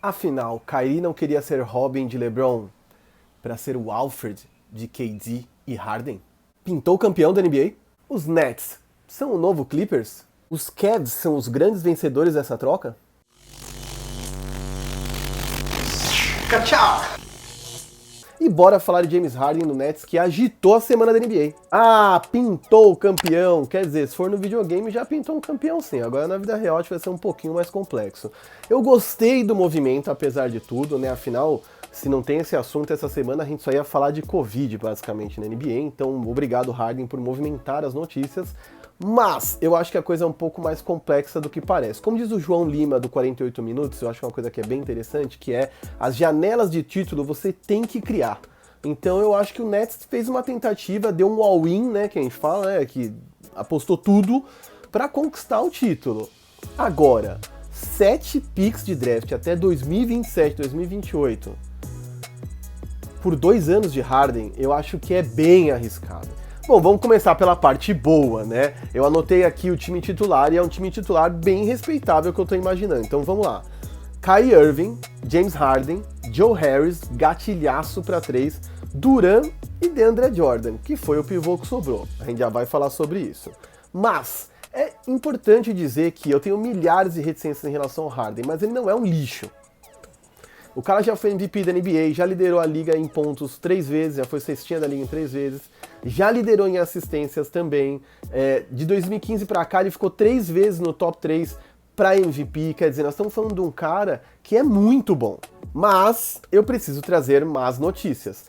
Afinal, Kyrie não queria ser Robin de LeBron para ser o Alfred de KD e Harden? Pintou campeão da NBA? Os Nets são o novo Clippers? Os Cavs são os grandes vencedores dessa troca? Tchau! E bora falar de James Harden no Nets, que agitou a semana da NBA. Ah, pintou o campeão. Quer dizer, se for no videogame já pintou um campeão sim. Agora na vida real vai ser um pouquinho mais complexo. Eu gostei do movimento, apesar de tudo, né? Afinal, se não tem esse assunto essa semana, a gente só ia falar de Covid, basicamente, na NBA. Então, obrigado, Harden, por movimentar as notícias. Mas eu acho que a coisa é um pouco mais complexa do que parece. Como diz o João Lima, do 48 Minutos, eu acho que é uma coisa que é bem interessante, que é as janelas de título você tem que criar. Então eu acho que o Nets fez uma tentativa, deu um all-in, né, que a gente fala, né, que apostou tudo para conquistar o título. Agora, 7 picks de draft até 2027, 2028, por 2 anos de Harden, eu acho que é bem arriscado. Bom, vamos começar pela parte boa, né? Eu anotei aqui o time titular e é um time titular bem respeitável que eu tô imaginando. Então vamos lá. Kyrie Irving, James Harden, Joe Harris, gatilhaço para 3, Durant e DeAndre Jordan, que foi o pivô que sobrou. A gente já vai falar sobre isso. Mas é importante dizer que eu tenho milhares de reticências em relação ao Harden, mas ele não é um lixo. O cara já foi MVP da NBA, já liderou a liga em pontos 3 vezes, já foi cestinha da liga em 3 vezes, já liderou em assistências também. De 2015 pra cá ele ficou 3 vezes no top 3 pra MVP, quer dizer, nós estamos falando de um cara que é muito bom. Mas eu preciso trazer más notícias.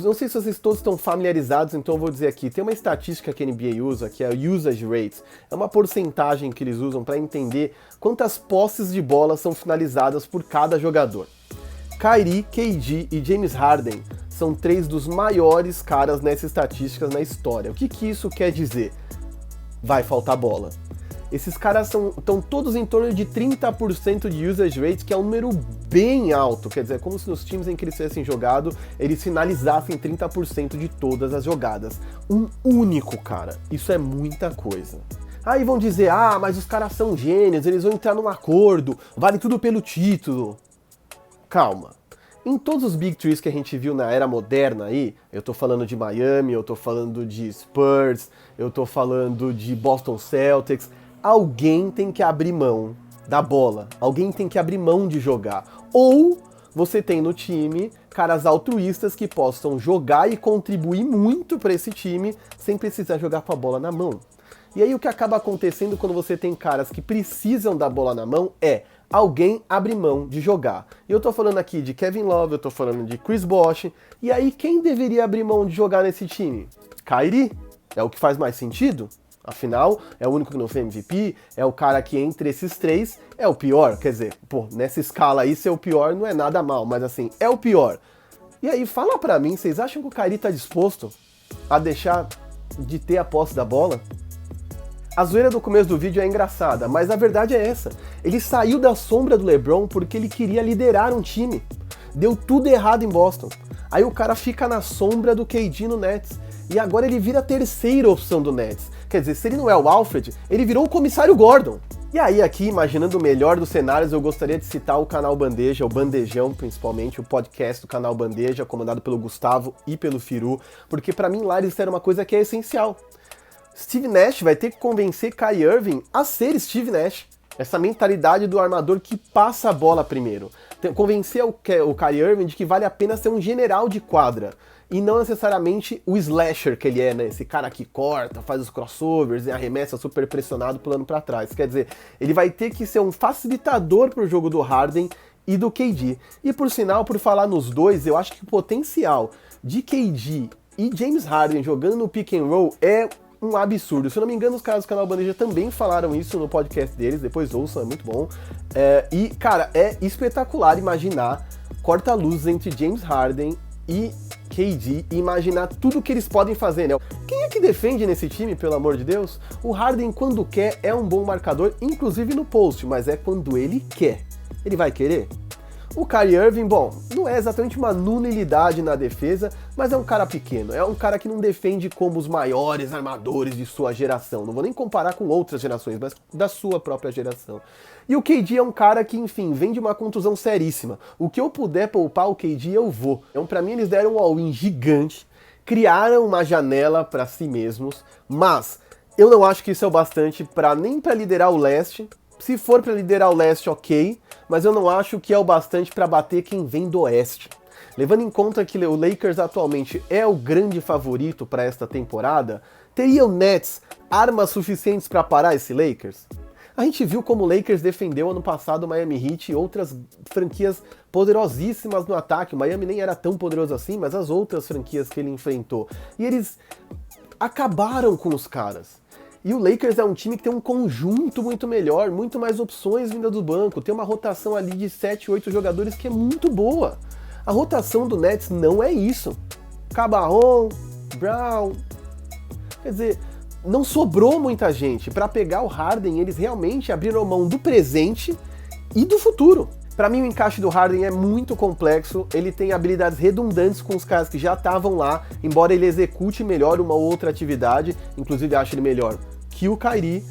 Não sei se vocês todos estão familiarizados, então eu vou dizer aqui, tem uma estatística que a NBA usa, que é a usage rate, é uma porcentagem que eles usam para entender quantas posses de bola são finalizadas por cada jogador. Kyrie, KD e James Harden são 3 dos maiores caras nessas estatísticas na história. O que isso quer dizer? Vai faltar bola. Esses caras estão todos em torno de 30% de usage rate, que é um número bem alto. Quer dizer, é como se nos times em que eles tivessem jogado, eles finalizassem 30% de todas as jogadas. Um único cara. Isso é muita coisa. Aí vão dizer, mas os caras são gênios, eles vão entrar num acordo, vale tudo pelo título. Calma. Em todos os Big Threes que a gente viu na era moderna aí, eu tô falando de Miami, eu tô falando de Spurs, eu tô falando de Boston Celtics, alguém tem que abrir mão da bola, alguém tem que abrir mão de jogar. Ou você tem no time caras altruístas que possam jogar e contribuir muito para esse time sem precisar jogar com a bola na mão. E aí o que acaba acontecendo quando você tem caras que precisam da bola na mão é alguém abre mão de jogar. E eu tô falando aqui de Kevin Love, eu tô falando de Chris Bosh, e aí quem deveria abrir mão de jogar nesse time? Kyrie? É o que faz mais sentido? Afinal, é o único que não foi MVP, é o cara que entre esses 3 é o pior. Quer dizer, nessa escala aí ser o pior não é nada mal, mas assim, é o pior. E aí, fala pra mim, vocês acham que o Kyrie tá disposto a deixar de ter a posse da bola? A zoeira do começo do vídeo é engraçada, mas a verdade é essa. Ele saiu da sombra do LeBron porque ele queria liderar um time. Deu tudo errado em Boston. Aí o cara fica na sombra do KD no Nets. E agora ele vira a terceira opção do Nets. Quer dizer, se ele não é o Alfred, ele virou o comissário Gordon. E aí aqui, imaginando o melhor dos cenários, eu gostaria de citar o Canal Bandeja, o Bandejão principalmente, o podcast do Canal Bandeja, comandado pelo Gustavo e pelo Firu, porque pra mim lá eles disseram uma coisa que é essencial. Steve Nash vai ter que convencer Kyrie Irving a ser Steve Nash. Essa mentalidade do armador que passa a bola primeiro. Convencer o Kyrie Irving de que vale a pena ser um general de quadra. E não necessariamente o slasher que ele é, né? Esse cara que corta, faz os crossovers e arremessa super pressionado pulando pra trás. Quer dizer, ele vai ter que ser um facilitador pro jogo do Harden e do KD. E por sinal, por falar nos dois, eu acho que o potencial de KD e James Harden jogando no pick and roll é um absurdo. Se eu não me engano, os caras do Canal Bandeja também falaram isso no podcast deles, depois ouçam, é muito bom. E, cara, é espetacular imaginar corta-luzes entre James Harden e KD e imaginar tudo que eles podem fazer, né? Quem é que defende nesse time, pelo amor de Deus? O Harden, quando quer, é um bom marcador, inclusive no post, mas é quando ele quer. Ele vai querer? O Kyrie Irving, bom, não é exatamente uma nulidade na defesa, mas é um cara pequeno, é um cara que não defende como os maiores armadores de sua geração. Não vou nem comparar com outras gerações, mas da sua própria geração. E o KD é um cara que, enfim, vem de uma contusão seríssima. O que eu puder poupar o KD, eu vou. Então, pra mim, eles deram um all-in gigante, criaram uma janela pra si mesmos, mas eu não acho que isso é o bastante nem pra liderar o leste. Se for pra liderar o leste, ok, mas eu não acho que é o bastante pra bater quem vem do oeste. Levando em conta que o Lakers atualmente é o grande favorito para esta temporada, teria o Nets armas suficientes para parar esse Lakers? A gente viu como o Lakers defendeu ano passado o Miami Heat e outras franquias poderosíssimas no ataque. O Miami nem era tão poderoso assim, mas as outras franquias que ele enfrentou. E eles acabaram com os caras. E o Lakers é um time que tem um conjunto muito melhor, muito mais opções vinda do banco, tem uma rotação ali de 7, 8 jogadores que é muito boa. A rotação do Nets não é isso. Cabarron, Brown, quer dizer, não sobrou muita gente. Para pegar o Harden, eles realmente abriram mão do presente e do futuro. Para mim, o encaixe do Harden é muito complexo, ele tem habilidades redundantes com os caras que já estavam lá, embora ele execute melhor uma ou outra atividade, inclusive acho ele melhor que o Kyrie,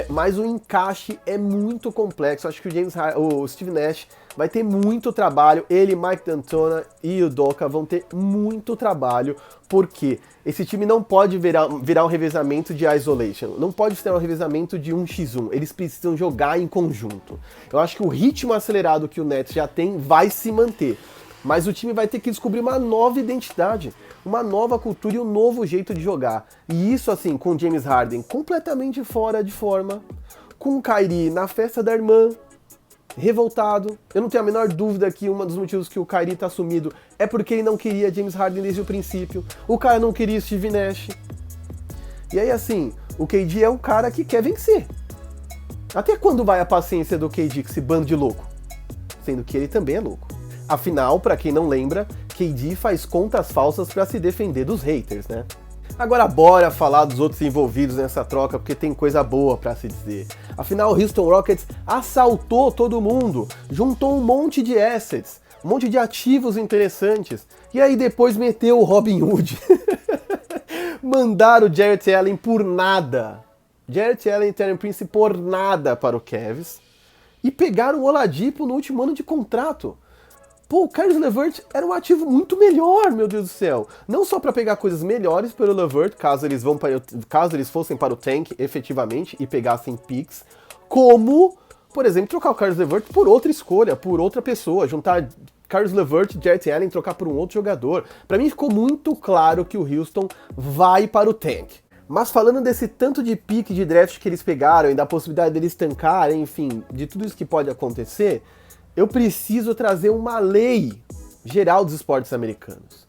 mas o encaixe é muito complexo. Acho que o Steve Nash vai ter muito trabalho, ele, Mike D'Antona e o Doka vão ter muito trabalho, porque esse time não pode virar um revezamento de isolation, não pode ser um revezamento de 1x1, eles precisam jogar em conjunto. Eu acho que o ritmo acelerado que o Nets já tem vai se manter, mas o time vai ter que descobrir uma nova identidade, uma nova cultura e um novo jeito de jogar. E isso, assim, com o James Harden completamente fora de forma, com o Kyrie na festa da irmã, revoltado. Eu não tenho a menor dúvida que um dos motivos que o Kyrie tá sumido é porque ele não queria James Harden desde o princípio. O cara não queria Steve Nash. E aí, assim, o KD é um cara que quer vencer. Até quando vai a paciência do KD com esse bando de louco? Sendo que ele também é louco. Afinal, pra quem não lembra, KD faz contas falsas pra se defender dos haters, né? Agora bora falar dos outros envolvidos nessa troca, porque tem coisa boa pra se dizer. Afinal, o Houston Rockets assaltou todo mundo, juntou um monte de assets, um monte de ativos interessantes, e aí depois meteu o Robin Hood. Mandaram o Jarrett Allen por nada. Jarrett Allen e Taurean Prince por nada para o Cavs. E pegaram o Oladipo no último ano de contrato. Pô, o Caris LeVert era um ativo muito melhor, meu Deus do céu. Não só para pegar coisas melhores pelo LeVert, caso eles fossem para o tank efetivamente e pegassem picks, como, por exemplo, trocar o Caris LeVert por outra escolha, por outra pessoa, juntar Caris LeVert e Jarrett Allen, trocar por um outro jogador. Para mim ficou muito claro que o Houston vai para o tank. Mas falando desse tanto de pique de draft que eles pegaram e da possibilidade deles tancarem, enfim, de tudo isso que pode acontecer, eu preciso trazer uma lei geral dos esportes americanos.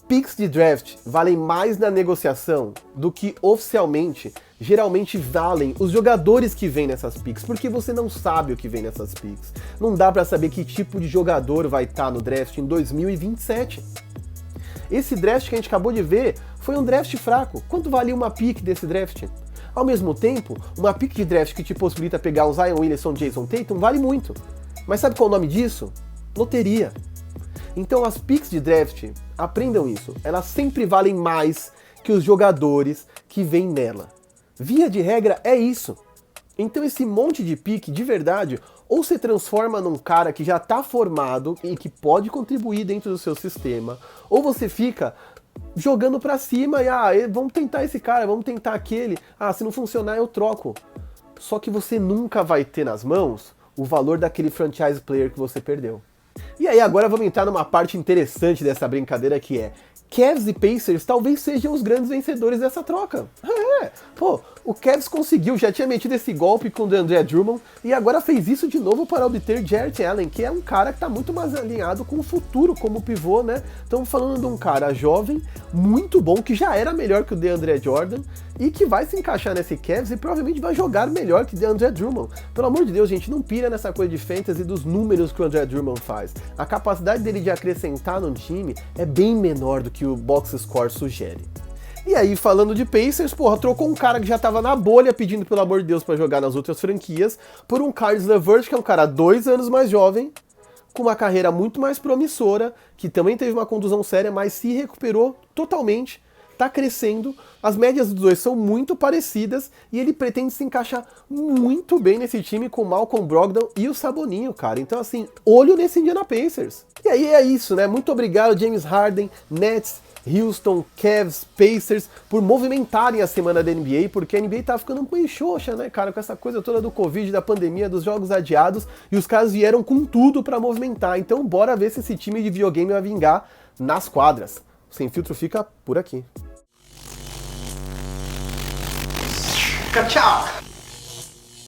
Picks de draft valem mais na negociação do que oficialmente, geralmente valem os jogadores que vêm nessas picks, porque você não sabe o que vem nessas picks. Não dá pra saber que tipo de jogador vai estar no draft em 2027. Esse draft que a gente acabou de ver foi um draft fraco. Quanto valia uma pick desse draft? Ao mesmo tempo, uma pick de draft que te possibilita pegar um Zion Williamson, Jason Tatum, vale muito. Mas sabe qual é o nome disso? Loteria. Então as picks de draft, aprendam isso, elas sempre valem mais que os jogadores que vêm nela. Via de regra é isso. Então esse monte de pick, de verdade, ou se transforma num cara que já está formado e que pode contribuir dentro do seu sistema, ou você fica jogando pra cima e vamos tentar esse cara, vamos tentar aquele, se não funcionar eu troco. Só que você nunca vai ter nas mãos o valor daquele franchise player que você perdeu. E aí agora vamos entrar numa parte interessante dessa brincadeira que é Cavs e Pacers talvez sejam os grandes vencedores dessa troca. Pô, o Cavs conseguiu, já tinha metido esse golpe com o DeAndre Drummond e agora fez isso de novo para obter Jarrett Allen, que é um cara que está muito mais alinhado com o futuro como pivô, né? Estamos falando de um cara jovem, muito bom, que já era melhor que o DeAndre Jordan e que vai se encaixar nesse Cavs e provavelmente vai jogar melhor que o DeAndre Drummond. Pelo amor de Deus, gente, não pira nessa coisa de fantasy dos números que o André Drummond faz. A capacidade dele de acrescentar no time é bem menor do que o box score sugere. E aí, falando de Pacers, trocou um cara que já tava na bolha pedindo, pelo amor de Deus, pra jogar nas outras franquias, por um Caris LeVert, que é um cara 2 anos mais jovem, com uma carreira muito mais promissora, que também teve uma contusão séria, mas se recuperou totalmente, tá crescendo, as médias dos dois são muito parecidas e ele pretende se encaixar muito bem nesse time com o Malcolm Brogdon e o Saboninho, cara. Então assim, olho nesse Indiana Pacers. E aí é isso, né? Muito obrigado James Harden, Nets, Houston, Cavs, Pacers, por movimentarem a semana da NBA, porque a NBA tá ficando meio xoxa, né, cara, com essa coisa toda do Covid, da pandemia, dos jogos adiados, e os caras vieram com tudo pra movimentar. Então bora ver se esse time de videogame vai vingar nas quadras. O Sem Filtro fica por aqui. Tchau!